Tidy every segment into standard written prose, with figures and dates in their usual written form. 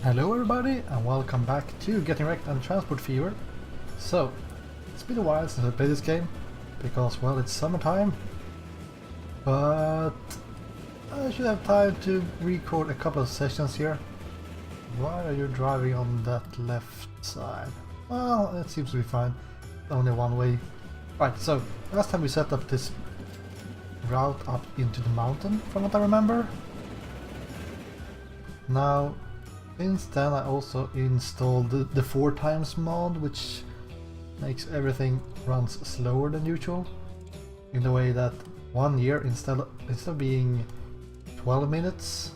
Hello everybody and welcome back to Getting Wrecked and Transport Fever. So, it's been a while since I played this game, because well, it's summertime, but I should have time to record a couple of sessions here. Why are you driving on that left side? Well, it seems to be fine, only one way. Right, so last time we set up this route up into the mountain, from what I remember. Now, since then I also installed the 4x mod, which makes everything runs slower than usual, in the way that 1 year instead of being 12 minutes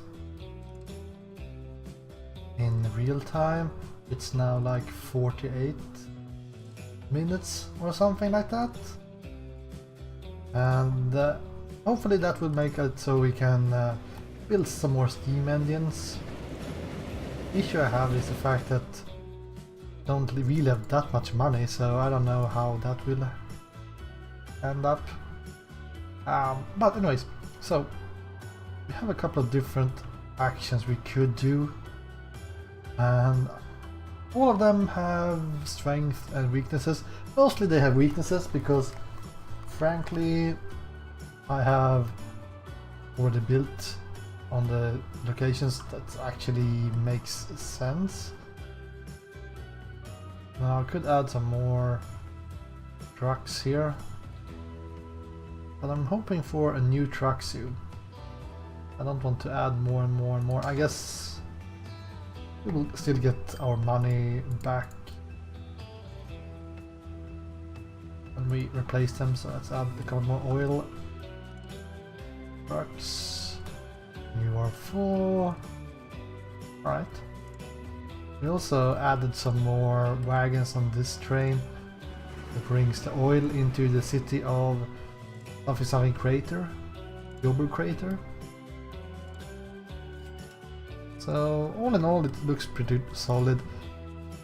in real time, it's now like 48 minutes or something like that. And hopefully that will make it so we can build some more steam engines. The issue I have is the fact that I don't really have that much money, so I don't know how that will end up. But anyways, so we have a couple of different actions we could do, and all of them have strengths and weaknesses. Mostly they have weaknesses because frankly I have already built on the locations that actually makes sense. Now I could add some more trucks here, but I'm hoping for a new truck soon. I don't want to add more and more and more. I guess we will still get our money back when we replace them, so let's add a couple more oil trucks. You are full. Right. We also added some more wagons on this train that brings the oil into the city of something crater, Gilbert crater. So all in all, it looks pretty solid.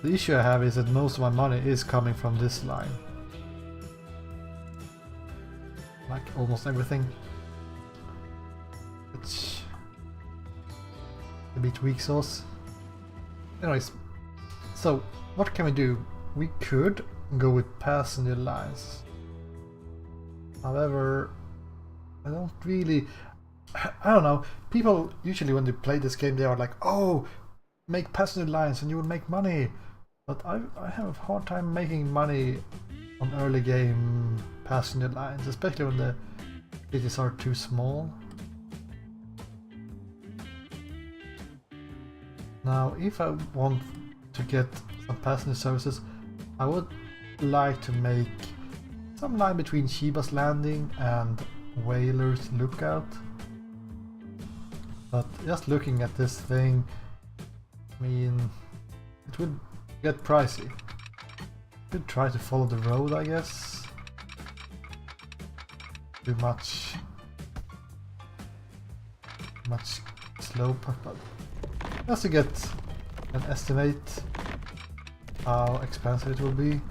The issue I have is that most of my money is coming from this line, like almost everything, which a bit weak sauce. Anyways, so what can we do? We could go with passenger lines. However, I don't know, people usually when they play this game they are like, oh, make passenger lines and you will make money. But I have a hard time making money on early game passenger lines, especially when the cities are too small. Now, if I want to get some passenger services, I would like to make some line between Sheba's Landing and Whaler's Lookout. But just looking at this thing, I mean, it would get pricey. Could try to follow the road, I guess. Too much slope, but just to get an estimate how expensive it will be.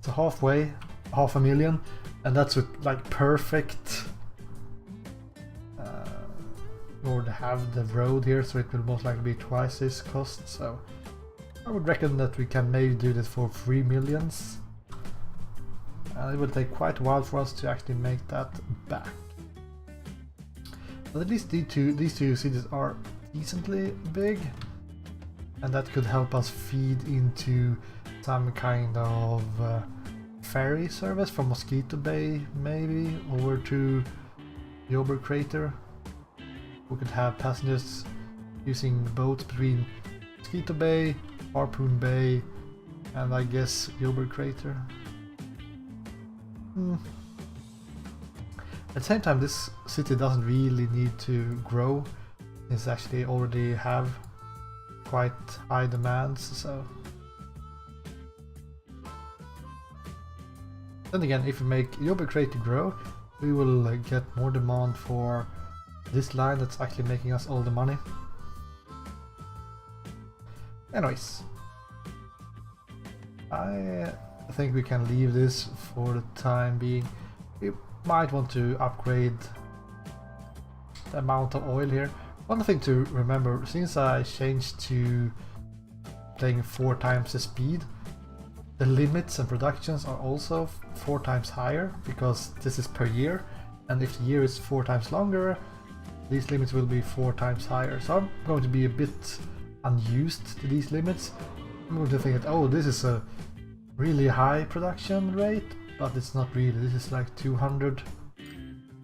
So halfway, $500,000, and that's with like perfect or to have the road here, so it will most likely be twice this cost. So I would reckon that we can maybe do this for 3 million, and it will take quite a while for us to actually make that back. But at least these two cities are decently big, and that could help us feed into some kind of ferry service from Mosquito Bay, maybe over to Yober Crater. We could have passengers using boats between Mosquito Bay, Harpoon Bay, and I guess Yober Crater. At the same time, this city doesn't really need to grow. It's actually already have quite high demands, so. Then again, if we make Yober Crater grow, we will get more demand for this line that's actually making us all the money. Anyways, I think we can leave this for the time being. We might want to upgrade the amount of oil here. One thing to remember, since I changed to playing 4 times the speed, the limits and productions are also 4 times higher, because this is per year, and if the year is 4 times longer, these limits will be 4 times higher. So I'm going to be a bit unused to these limits. I'm going to think that, oh, this is a really high production rate, but it's not really. This is like 200,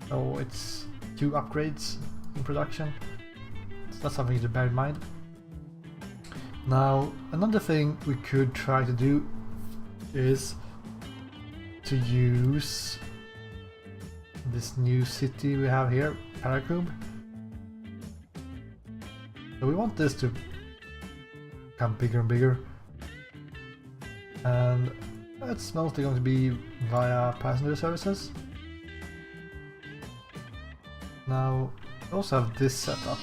so it's 2 upgrades in production. So that's something to bear in mind. Now, another thing we could try to do is to use this new city we have here, Paracube. So we want this to become bigger and bigger, and it's mostly going to be via passenger services. Now we also have this setup.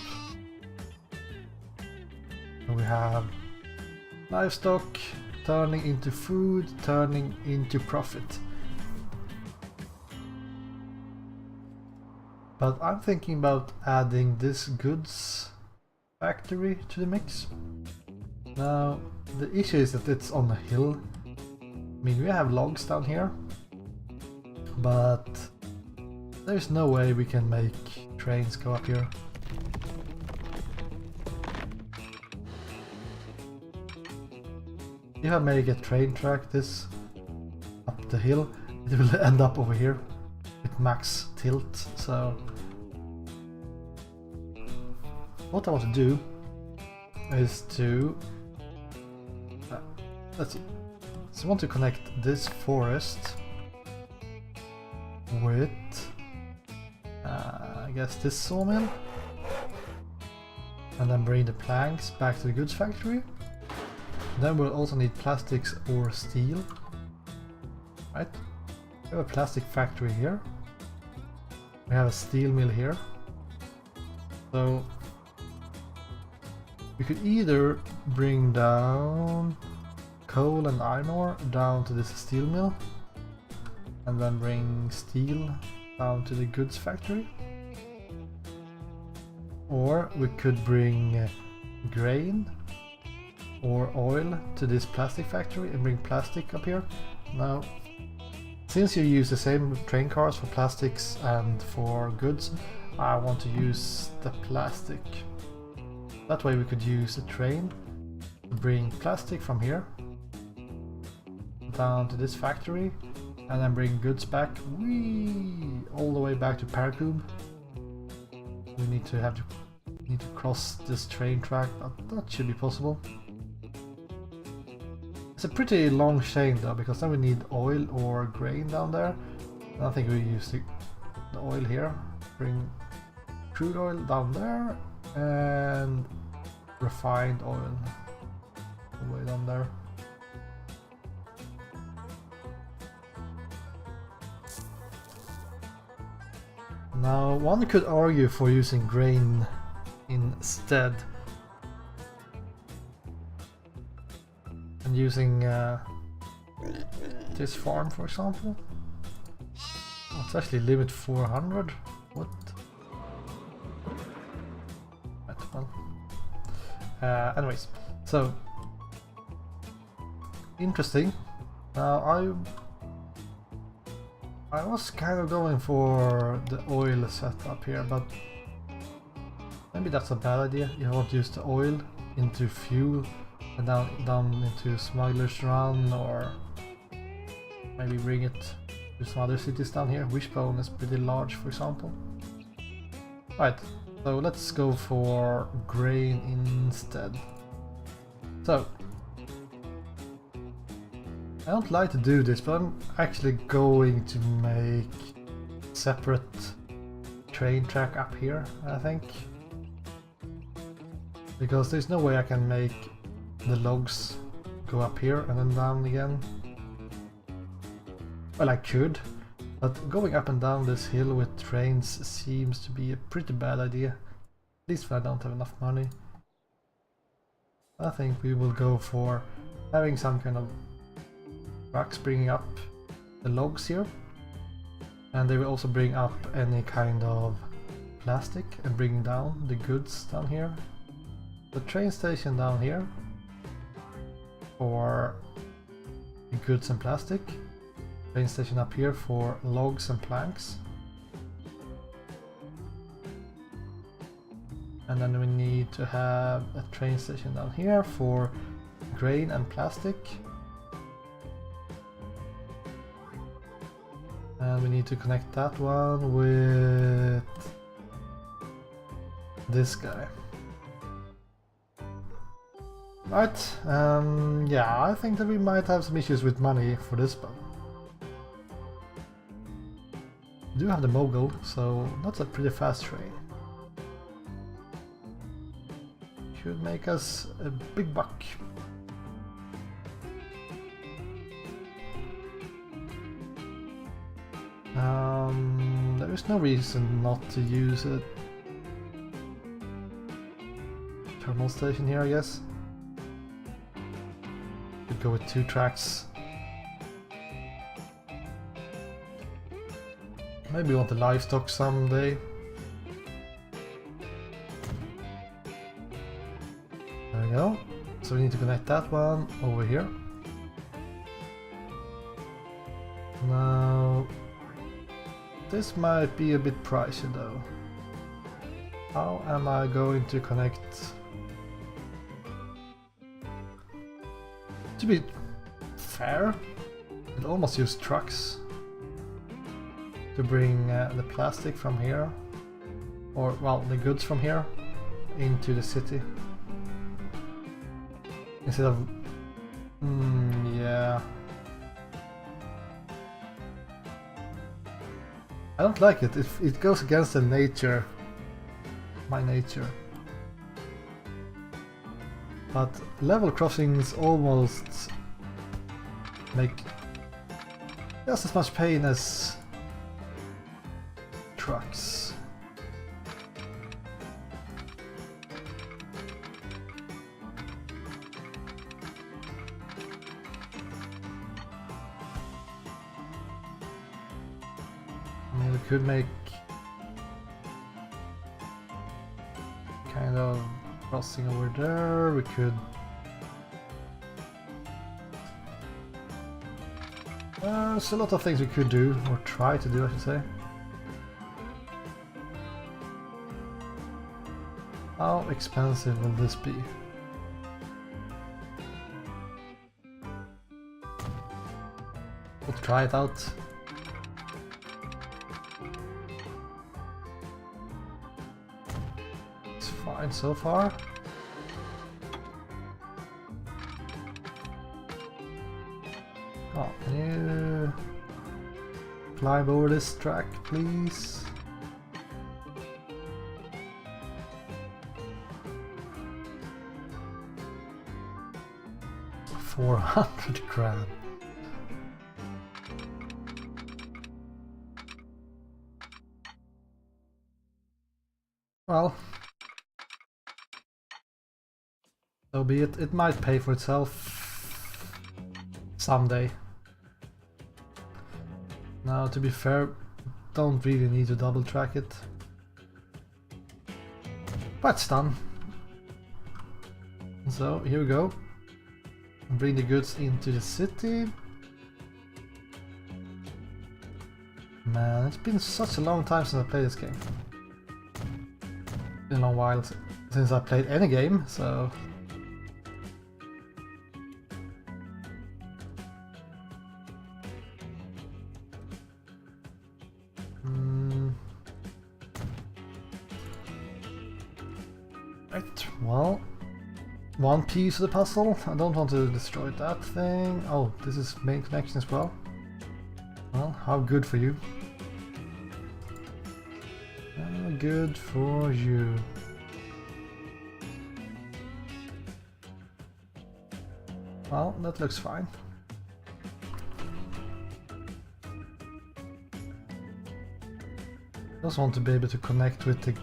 We have livestock turning into food, turning into profit. But I'm thinking about adding this goods factory to the mix. Now the issue is that it's on a hill. I mean, we have logs down here, but there's no way we can make trains go up here. If I make a train track this up the hill, it will end up over here with max tilt. So what I want to do is to I want to connect this forest with I guess this sawmill, and then bring the planks back to the goods factory. Then we'll also need plastics or steel, right? We have a plastic factory here. We have a steel mill here. So we could either bring down coal and iron ore down to this steel mill, and then bring steel down to the goods factory. Or we could bring grain or oil to this plastic factory and bring plastic up here. Now, since you use the same train cars for plastics and for goods, I want to use the plastic. That way we could use a train to bring plastic from here down to this factory, and then bring goods back all the way back to Paracube. We need to cross this train track, but that should be possible. It's a pretty long chain though, because then we need oil or grain down there. And I think we use the oil here, bring crude oil down there, and refined oil all the way down there. Now, one could argue for using grain instead, and using this farm, for example. Oh, it's actually limit 400. What? Right, well. Anyways, so interesting. Now I was kind of going for the oil setup here, but maybe that's a bad idea. You want to use the oil into fuel and down into Smuggler's Run, or maybe bring it to some other cities down here. Wishbone is pretty large, for example. Right, so let's go for grain instead. So I don't like to do this, but I'm actually going to make separate train track up here, I think. Because there's no way I can make the logs go up here and then down again. Well, I could, but going up and down this hill with trains seems to be a pretty bad idea. At least when I don't have enough money. I think we will go for having some kind of trucks bringing up the logs here, and they will also bring up any kind of plastic and bring down the goods down here. The train station down here for the goods and plastic. Train station up here for logs and planks. And then we need to have a train station down here for grain and plastic. And we need to connect that one with this guy. Right, yeah, I think that we might have some issues with money for this, but we do have the mogul, so that's a pretty fast train. Should make us a big buck. There is no reason not to use a terminal station here, I guess. Could go with 2 tracks. Maybe we want the livestock someday. There we go. So we need to connect that one over here. Now, this might be a bit pricey though. How am I going to connect? To be fair, I'd almost use trucks to bring the plastic from here, or well, the goods from here into the city. Instead of... yeah. I don't like it. It goes against the nature. My nature. But level crossings almost make just as much pain as trucks. I mean, we could make kind of crossing over there. We could there's a lot of things we could do, or try to do, I should say. How expensive will this be? We'll try it out. It's fine so far. Oh, can you climb over this track, please? $400 grand. Well, so be it. It might pay for itself someday. Now, to be fair, don't really need to double track it. But it's done. So here we go. Bring the goods into the city. Man, it's been such a long time since I played this game. It's been a long while since I played any game, so... Right, well... One piece of the puzzle. I don't want to destroy that thing. Oh, this is main connection as well. Well, how good for you. How good for you. Well, that looks fine. I also want to be able to connect with the...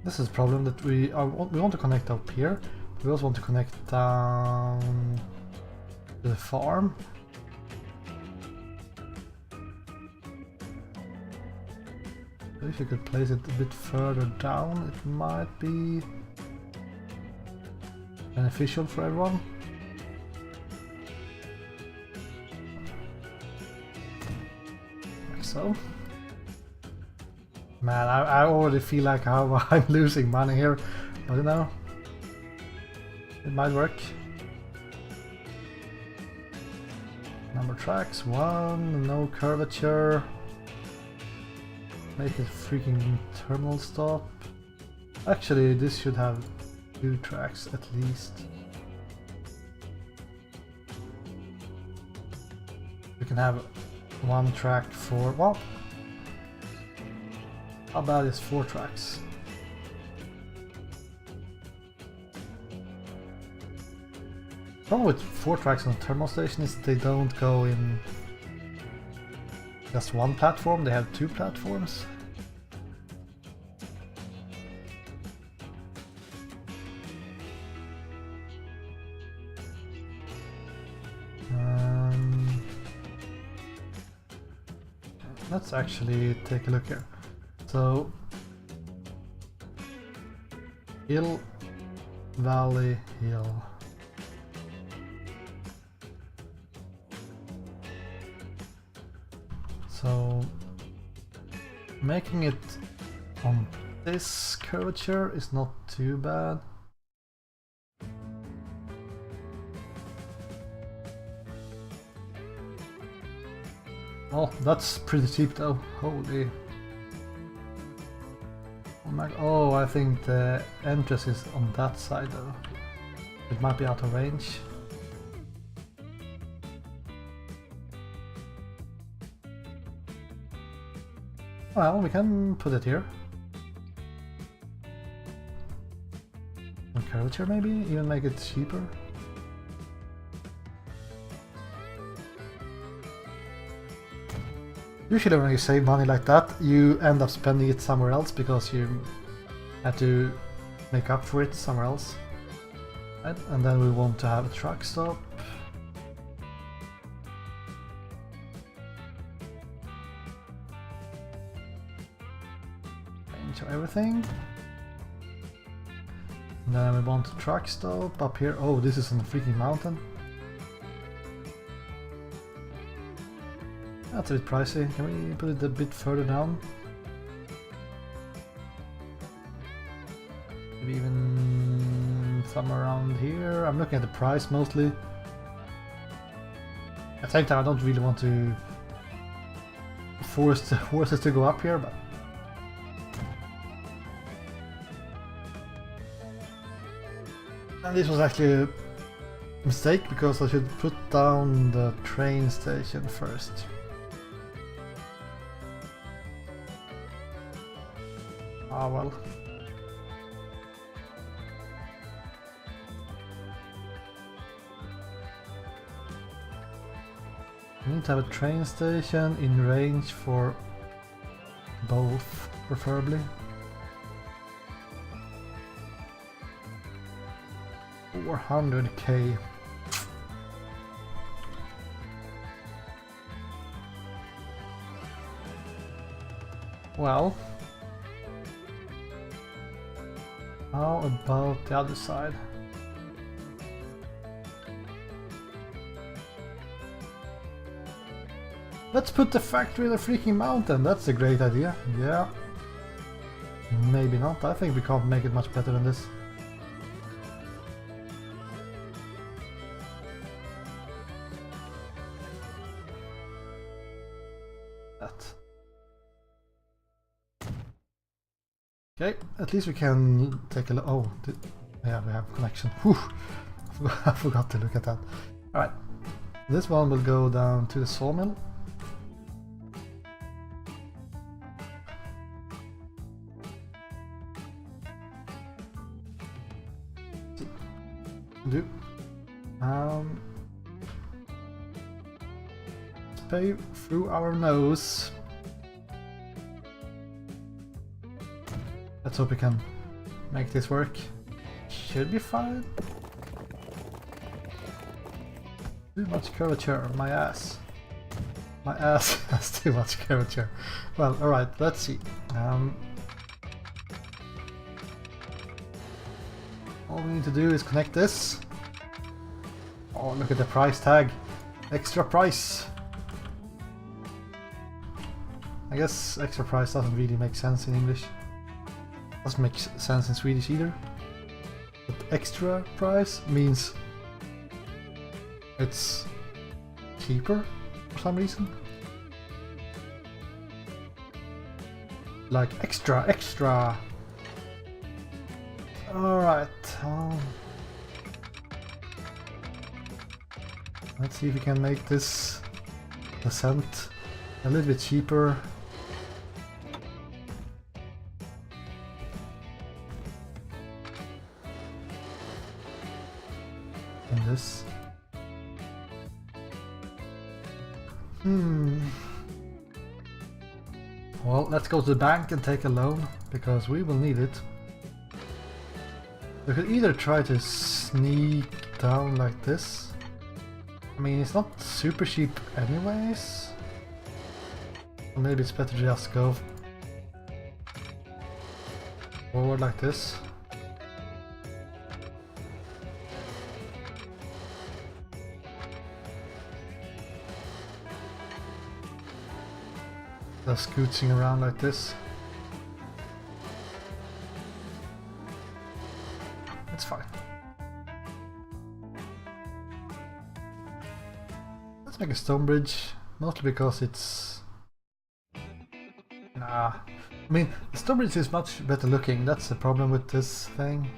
This is a problem that we want to connect up here. We also want to connect down to the farm. if you could place it a bit further down, it might be beneficial for everyone. Like so. Man, I already feel like how I'm losing money here, but you know, it might work. Number tracks, 1, no curvature. Make it freaking terminal stop. Actually, this should have 2 tracks at least. We can have 1 track for, well, how bad is 4 tracks? The problem with 4 tracks on a terminal station is they don't go in just 1 platform, they have 2 platforms. Let's actually take a look here. So, hill, valley, hill. So, making it on this curvature is not too bad. Oh, that's pretty cheap though. Holy. Oh my, oh, I think the entrance is on that side though. It might be out of range. Well, we can put it here. On curvature maybe? Even make it cheaper? Usually when you save money like that, you end up spending it somewhere else because you have to make up for it somewhere else. Right? And then we want to have a truck stop. Change everything. And then we want a truck stop up here. Oh, this is on the freaking mountain. That's a bit pricey. Can we put it a bit further down? Maybe even somewhere around here. I'm looking at the price mostly. At the same time, I don't really want to force the horses to go up here, but and this was actually a mistake because I should put down the train station first. Ah well. We need to have a train station in range for both, preferably. 400k. Well, how about the other side? Let's put the factory in a freaking mountain. That's a great idea. Yeah. Maybe not. I think we can't make it much better than this. Okay, at least we can take a look. Oh, yeah, we have connection. Whew. I forgot to look at that. Alright, this one will go down to the sawmill. Do. Pay through our nose. Let's hope we can make this work. Should be fine. Too much curvature, my ass. My ass has too much curvature. Well, alright, let's see. All we need to do is connect this. Oh, look at the price tag. Extra price. I guess extra price doesn't really make sense in English. Doesn't make sense in Swedish either. But extra price means it's cheaper for some reason. Like extra, extra. Alright. Let's see if we can make this descent a little bit cheaper. Than this. Well, let's go to the bank and take a loan, because we will need it. We could either try to sneak down like this. I mean, it's not super cheap anyways. Or maybe it's better to just go forward like this. Just scooching around like this. It's fine. Let's make a stone bridge, mostly because it's... Nah. I mean, the stone bridge is much better looking, that's the problem with this thing.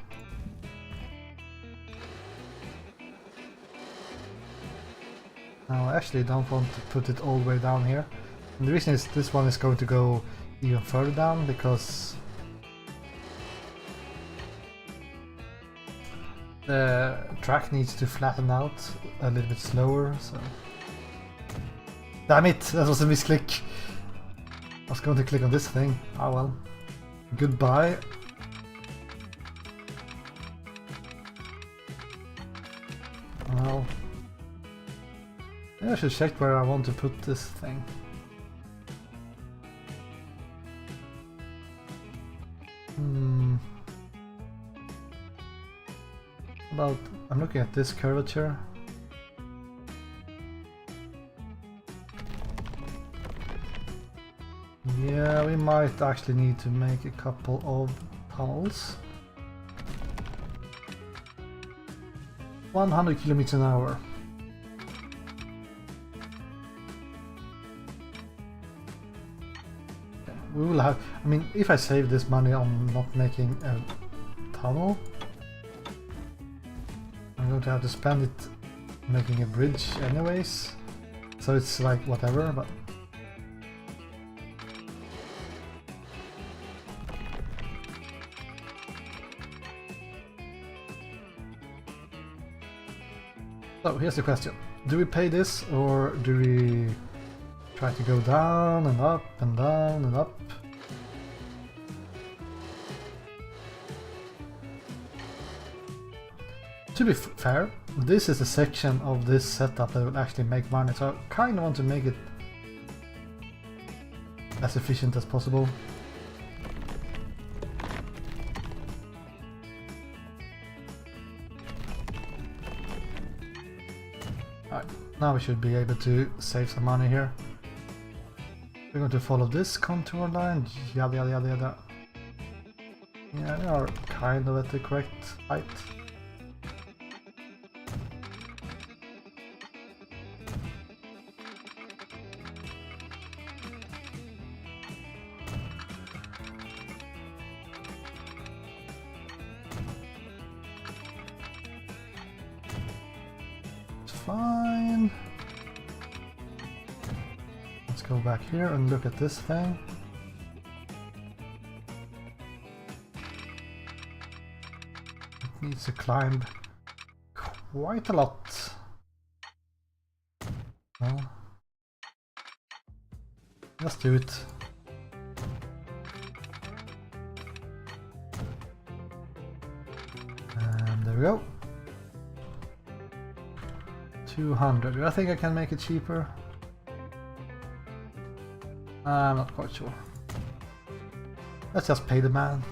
No, I actually don't want to put it all the way down here. And the reason is this one is going to go even further down, because the track needs to flatten out a little bit slower, so... Damn it! That was a misclick! I was going to click on this thing. Ah well. Goodbye. Well... Maybe I should check where I want to put this thing. About, I'm looking at this curvature. Yeah, we might actually need to make a couple of tunnels. 100 kilometers an hour. We will have, I mean, if I save this money on not making a tunnel, I'm going to have to spend it making a bridge anyways, so it's like whatever, but... So here's the question, do we pay this or do we try to go down and up and down and up? To be fair, this is a section of this setup that will actually make money, so I kind of want to make it as efficient as possible. Alright, now we should be able to save some money here. We're going to follow this contour line, yada yada yada yada. Yeah, we are kind of at the correct height. Fine. Let's go back here and look at this thing. It needs to climb quite a lot. Well, let's do it. And there we go. 200. I think I can make it cheaper. I'm not quite sure. Let's just pay the man.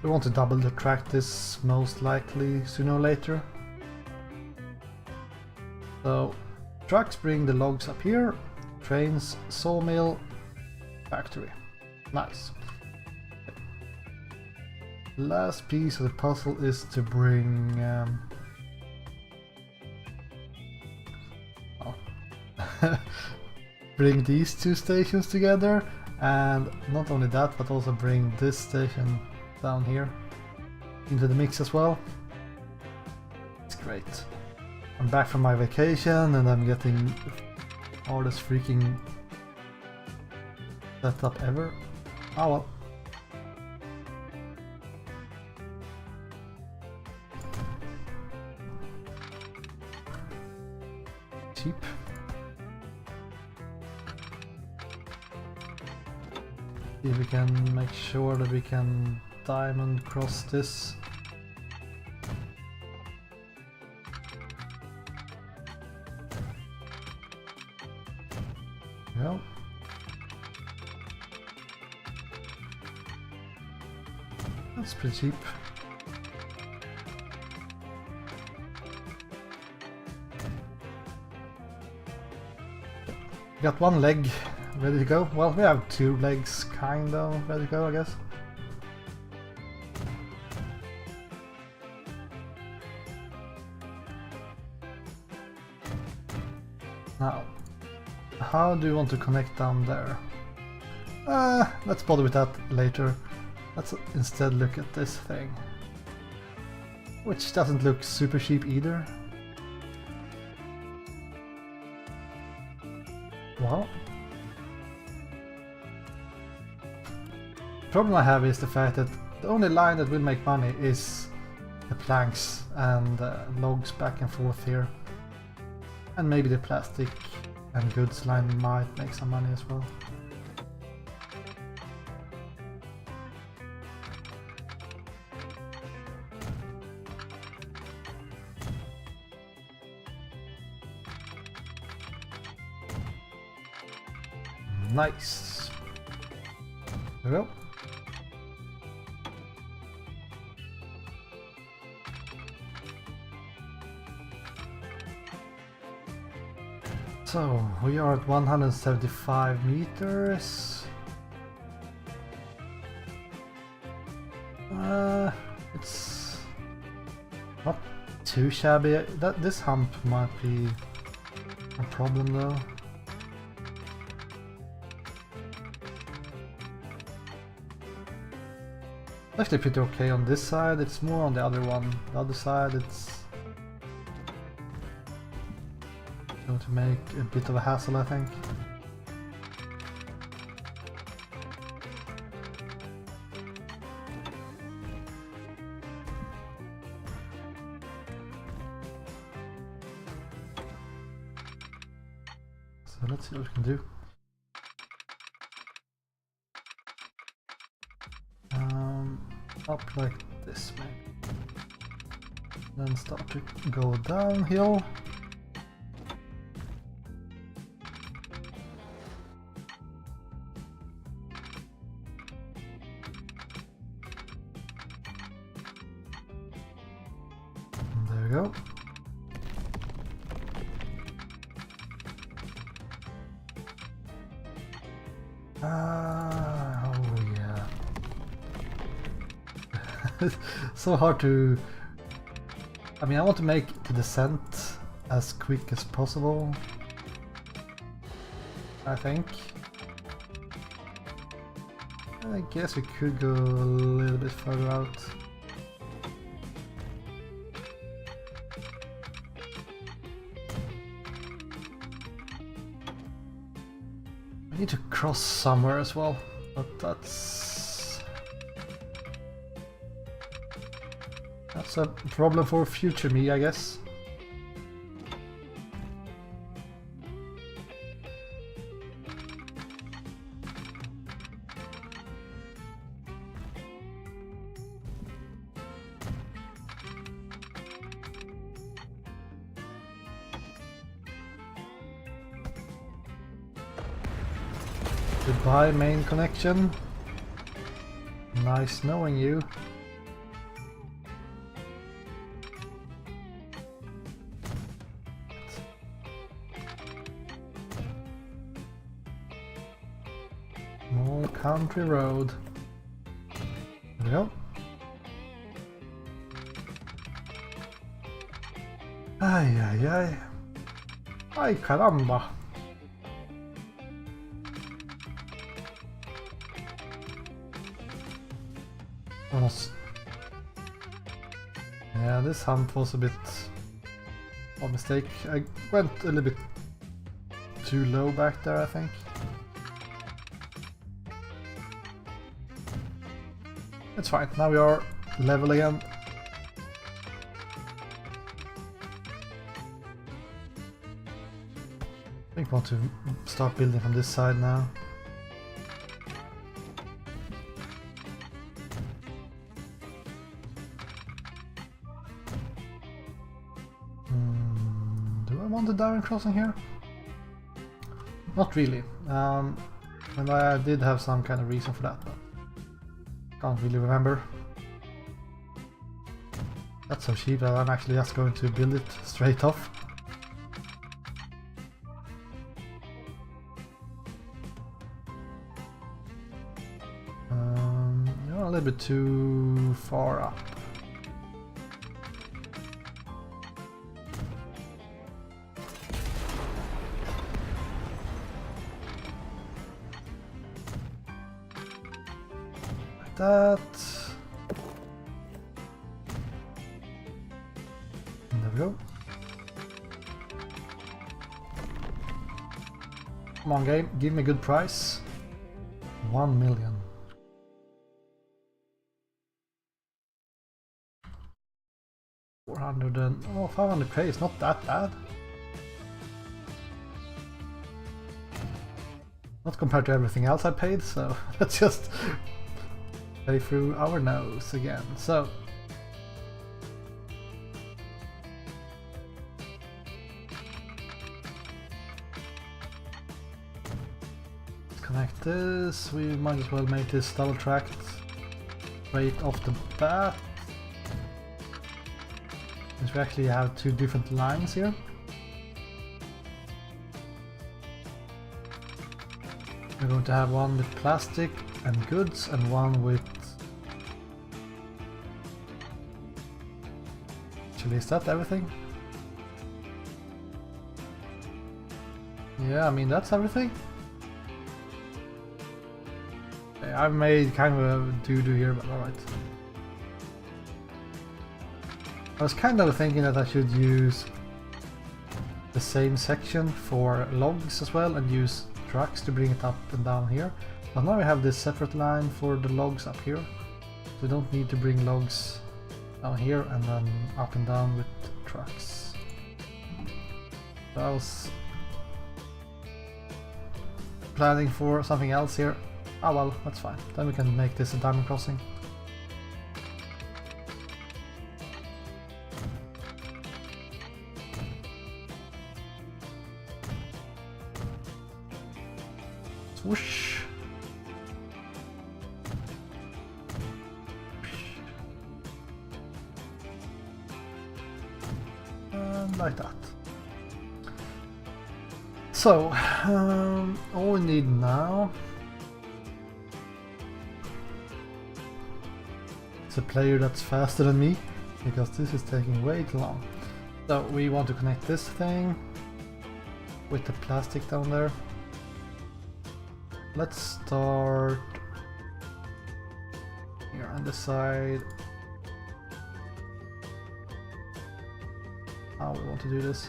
We want to double the track this most likely sooner or later. So trucks bring the logs up here, trains, sawmill, factory. Nice. Last piece of the puzzle is to bring bring these two stations together, and not only that but also bring this station down here into the mix as well. It's great. I'm back from my vacation and I'm getting the hardest freaking setup ever. Oh well. Cheap. See if we can make sure that we can diamond cross this. Well, that's pretty cheap. Got one leg ready to go. Well, we have two legs kind of ready to go, I guess. Now, how do you want to connect down there? Let's bother with that later. Let's instead look at this thing, which doesn't look super cheap either. Well, the problem I have is the fact that the only line that will make money is the planks and logs back and forth here. And maybe the plastic and goods line might make some money as well. Nice. There we go. So we are at 175 meters. It's not too shabby. This hump might be a problem though. Actually pretty okay on this side, it's more on the other one. The other side it's going to make a bit of a hassle, I think. So let's see what we can do. Up like this maybe. Then start to go downhill. And there we go. Oh yeah. So hard to... I mean, I want to make the descent as quick as possible, I think. I guess we could go a little bit further out. I need to cross somewhere as well, but that's a problem for future me, I guess. Goodbye, main connection. Nice knowing you. More country road. There we go. Ay, ay, ay. Ay, caramba. Almost. Yeah, this hunt was a bit of a mistake. I went a little bit too low back there, I think. It's fine. Now we are level again. I think I want to start building from this side now. Do I want a direct crossing here? Not really. And I did have some kind of reason for that, but can't really remember. That's so cheap that I'm actually just going to build it straight off. You're a little bit too far up. Like that. And there we go. Come on, game, give me a good price. 1 million. Oh, 500k is not that bad. Not compared to everything else I paid, so let's just pay through our nose again. So let's connect this. We might as well make this double tracked right off the bat. Since we actually have two different lines here. We're going to have one with plastic and goods and one with... Actually, is that everything? Yeah, I mean that's everything. Okay, I've made kind of a doo-doo here, but alright. I was kind of thinking that I should use the same section for logs as well and use trucks to bring it up and down here. But now we have this separate line for the logs up here. So we don't need to bring logs down here and then up and down with trucks. So I was planning for something else here. Ah well, that's fine. Then we can make this a diamond crossing. Whoosh. And like that. So, all we need now is a player that's faster than me, because this is taking way too long. So we want to connect this thing with the plastic down there. Let's start here on this side. How we want to do this.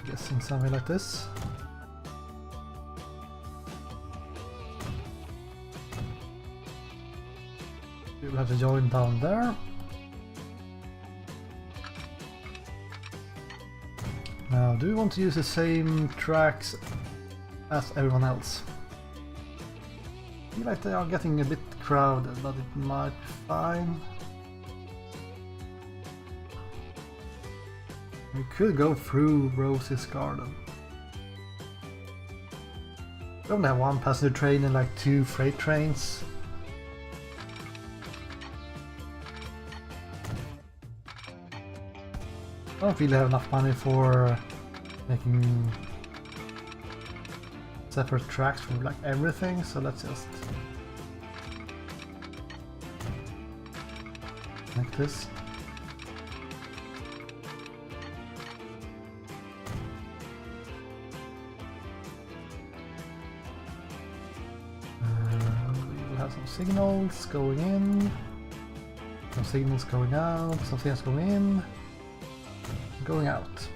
Guessing something like this. We'll have to join down there. Now, do we want to use the same tracks as everyone else? I feel like they are getting a bit crowded, but it might be fine. We could go through Rosie's garden. We only have one passenger train and like 2 freight trains. I don't really have enough money for making separate tracks for like everything, so let's just like this. We will have some signals going in, some signals going out, some signals going in, going out.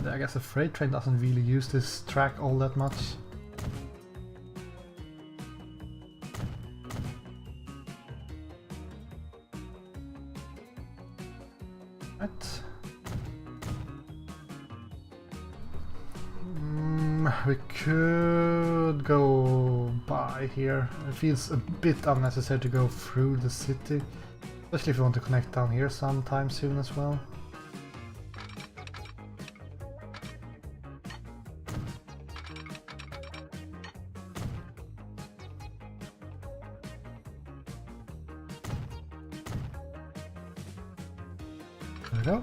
I guess a freight train doesn't really use this track all that much. Right. We could go by here. It feels a bit unnecessary to go through the city, especially if you want to connect down here sometime soon as well. There we go.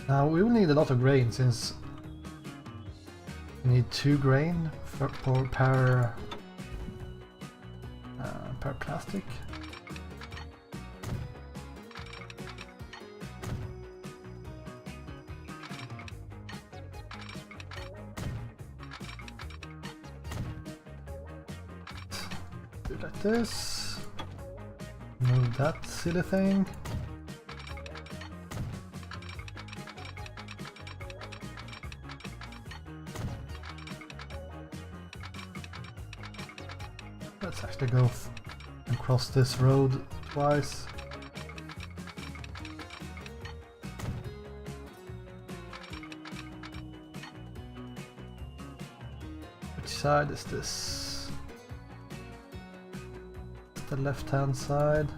Now we will need a lot of grain since we need 2 grain per plastic. Do like this. Move that silly thing. Let's actually go across this road twice. Which side is this? The left-hand side.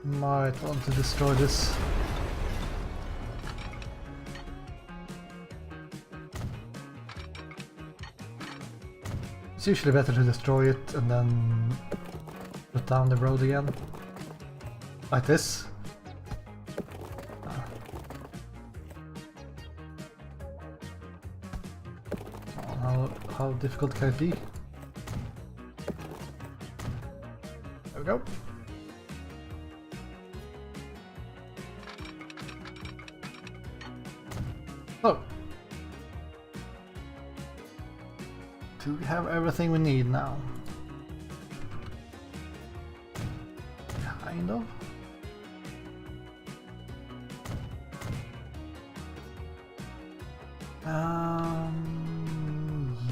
Might want to destroy this. It's usually better to destroy it and then put down the road again. Like this. How difficult can it be? There we go. Oh. Do we have everything we need now? Kind of.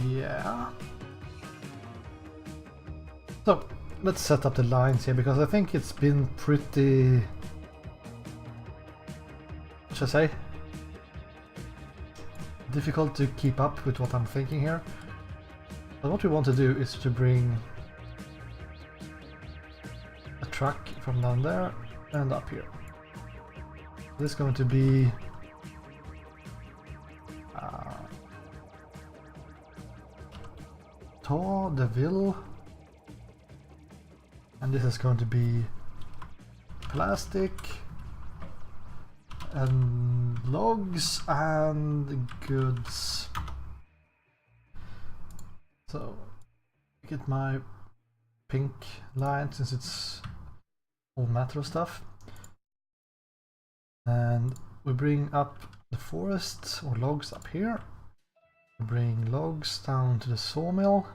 Yeah. So, let's set up the lines here because I think it's been pretty... what should I say? Difficult to keep up with what I'm thinking here. But what we want to do is to bring a truck from down there and up here. This is going to be Tor Deville, and this is going to be plastic and logs and goods. So get my pink line since it's all metal stuff, and we bring up the forest or logs up here. We bring logs down to the sawmill.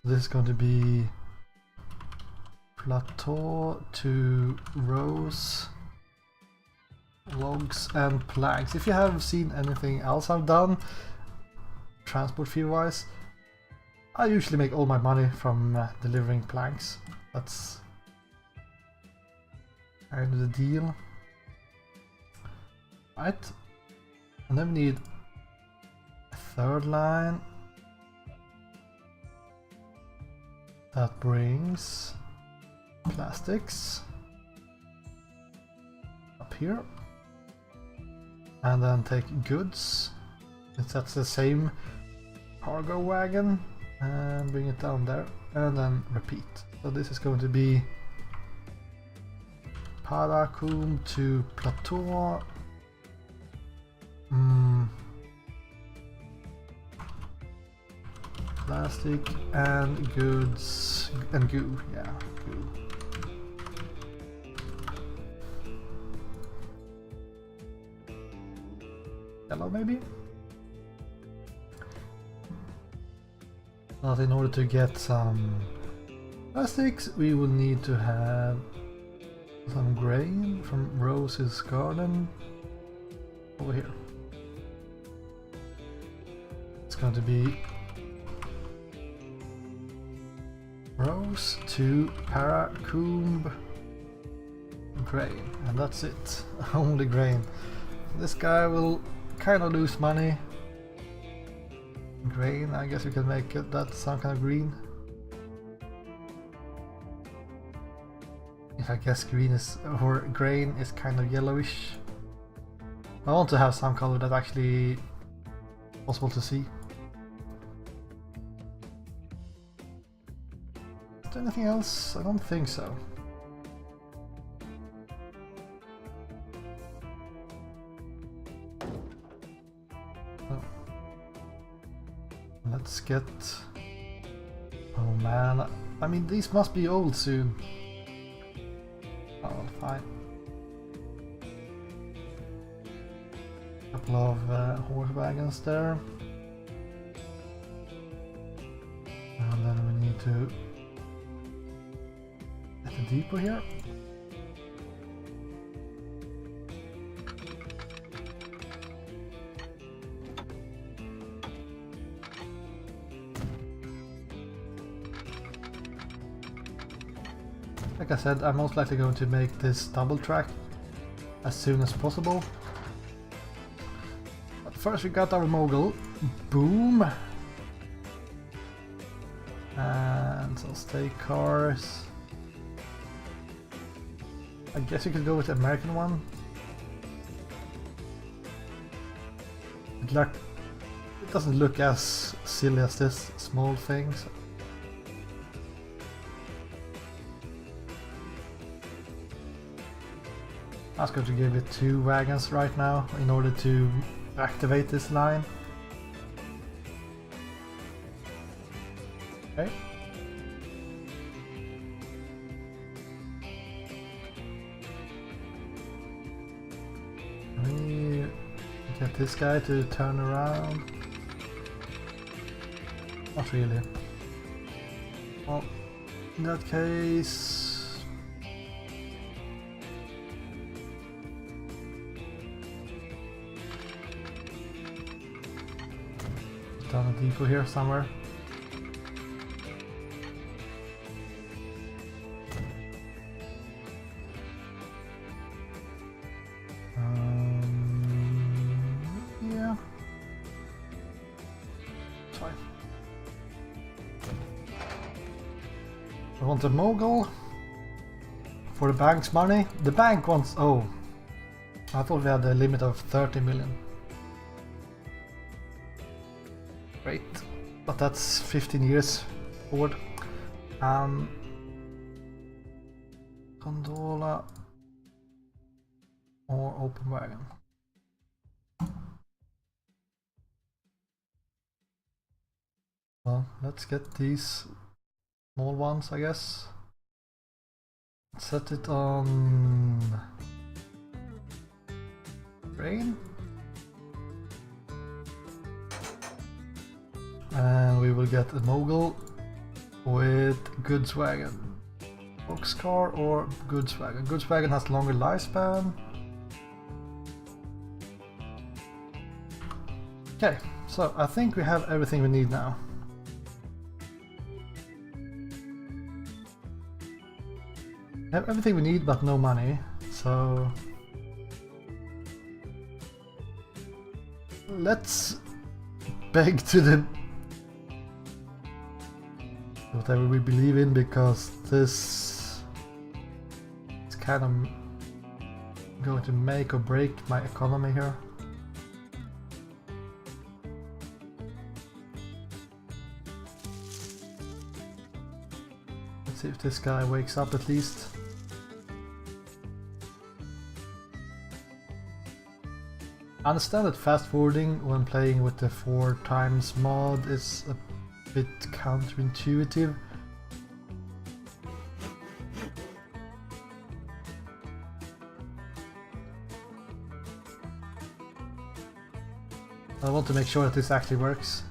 This is going to be plateau to rows, logs and planks. If you have seen anything else I've done, transport fee wise. I usually make all my money from delivering planks. That's kind of the deal. Right, and then we need a third line. That brings plastics up here. And then take goods, since that's the same cargo wagon, and bring it down there, and then repeat. So this is going to be Parakum to Plateau. Plastic and goods and goo, yeah, goo. Yellow maybe? But in order to get some plastics, we will need to have some grain from Rose's garden over here. It's going to be Rose to Parakumb grain, and that's it. Only grain. This guy will kind of lose money. Grain, I guess you can make it that some kind of green. If I guess green is, or grain is kind of yellowish. I want to have some color that's actually possible to see. Is there anything else? I don't think so. Let's get... Oh man, I mean these must be old soon. Oh, fine. Couple of horse wagons there. And then we need to get a depot here. Like I said, I'm most likely going to make this double track as soon as possible. But first we got our mogul. Boom! And some stake cars. I guess you could go with the American one. It doesn't look as silly as this small thing. So. I was going to give it 2 wagons right now in order to activate this line. Okay. We get this guy to turn around. Not really. Well, in that case... down a depot here somewhere. Yeah. It's fine. I want a mogul for the bank's money. The bank wants... Oh. I thought we had a limit of 30 million. Great, but that's 15 years forward. Gondola or open wagon. Well, let's get these small ones, I guess. Set it on grain. And we will get a mogul with goods wagon. Boxcar or goods wagon. Goods wagon has longer lifespan. Okay. So I think we have everything we need now. We have everything we need but no money, so let's beg to the whatever we believe in, because this is kind of going to make or break my economy here. Let's see if this guy wakes up at least. I understand that fast forwarding when playing with the 4x mod is a bit counterintuitive. I want to make sure that this actually works.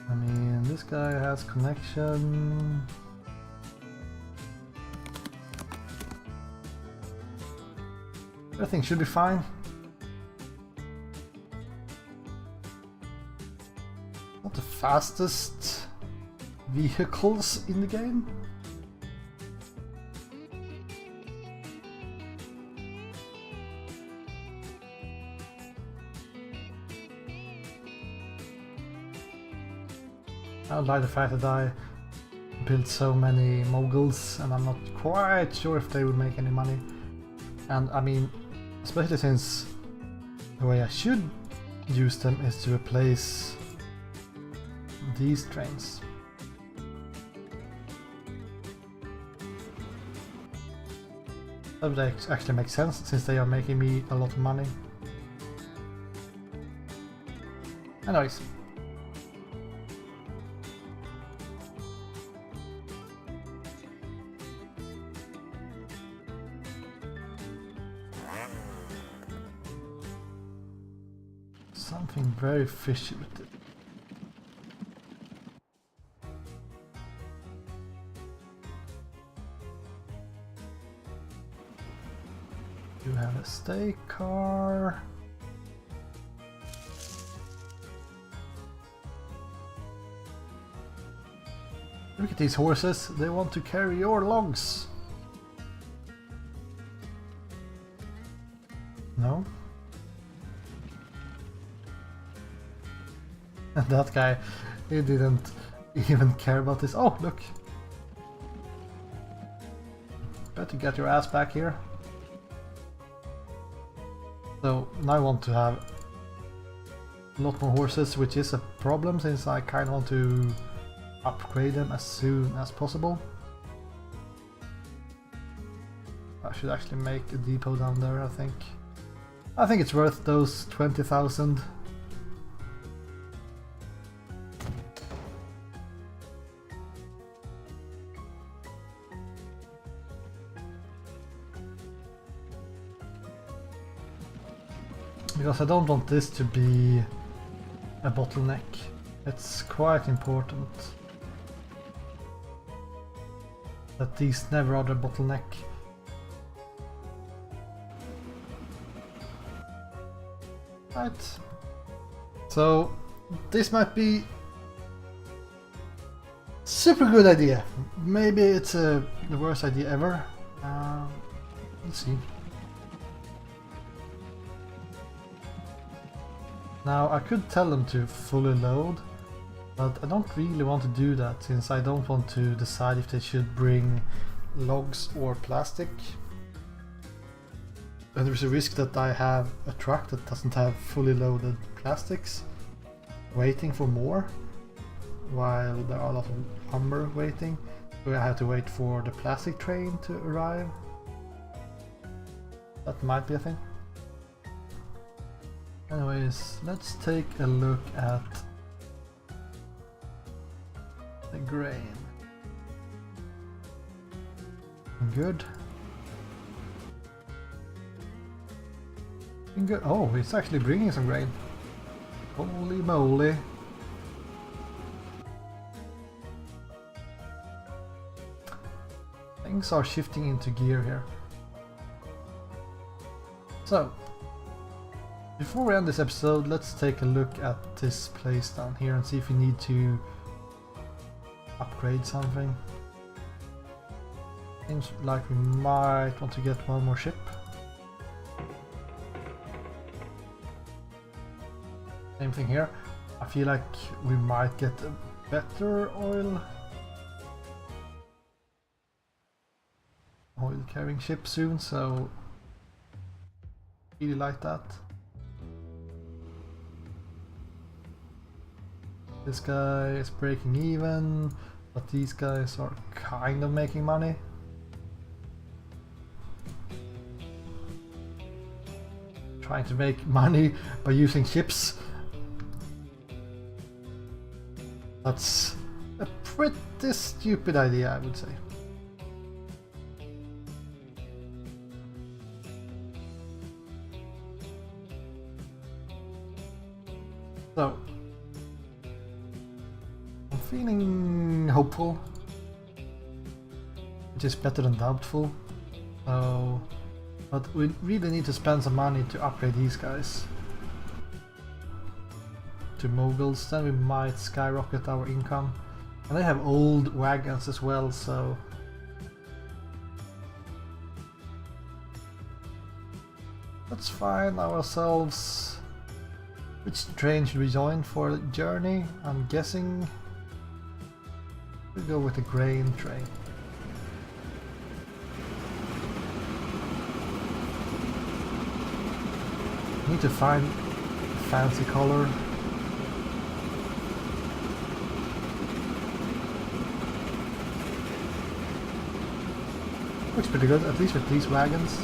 I mean, this guy has connection. Everything should be fine. Not the fastest vehicles in the game. I don't like the fact that I built so many moguls and I'm not quite sure if they would make any money. And I mean, especially since the way I should use them is to replace these trains. That would actually make sense since they are making me a lot of money. Anyways. Something very fishy with it. You have a stake car. Look at these horses, they want to carry your logs. No? And that guy, he didn't even care about this. Oh, look! Better get your ass back here. So now I want to have a lot more horses, which is a problem since I kind of want to upgrade them as soon as possible. I should actually make a depot down there, I think. I think it's worth those 20,000. Because I don't want this to be a bottleneck. It's quite important that these never are the bottleneck. Right. So this might be super good idea. Maybe it's the worst idea ever. Let's see. Now I could tell them to fully load, but I don't really want to do that since I don't want to decide if they should bring logs or plastic. And there's a risk that I have a truck that doesn't have fully loaded plastics waiting for more, while there are a lot of lumber waiting, so I have to wait for the plastic train to arrive. That might be a thing. Anyways, let's take a look at the grain. Good. Good. Oh, it's actually bringing some grain. Holy moly. Things are shifting into gear here. So, before we end this episode, let's take a look at this place down here and see if we need to upgrade something. Seems like we might want to get one more ship. Same thing here. I feel like we might get a better oil carrying ship soon, so really like that. This guy is breaking even, but these guys are kind of making money. Trying to make money by using ships. That's a pretty stupid idea, I would say. So, I'm feeling hopeful, which is better than doubtful. So, but we really need to spend some money to upgrade these guys to moguls, then we might skyrocket our income. And they have old wagons as well, so let's find ourselves. Which train should we join for the journey? I'm guessing we'll go with the grain train. Need to find a fancy color. Looks pretty good, at least with these wagons.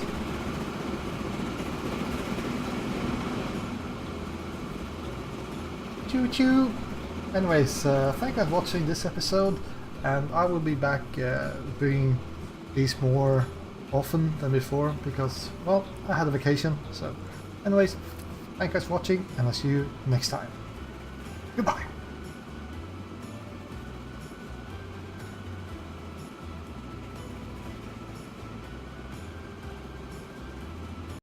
Choo choo! Anyways, thank you for watching this episode, and I will be back bringing these more often than before because, well, I had a vacation. So anyways, thank you guys for watching, and I'll see you next time. Goodbye!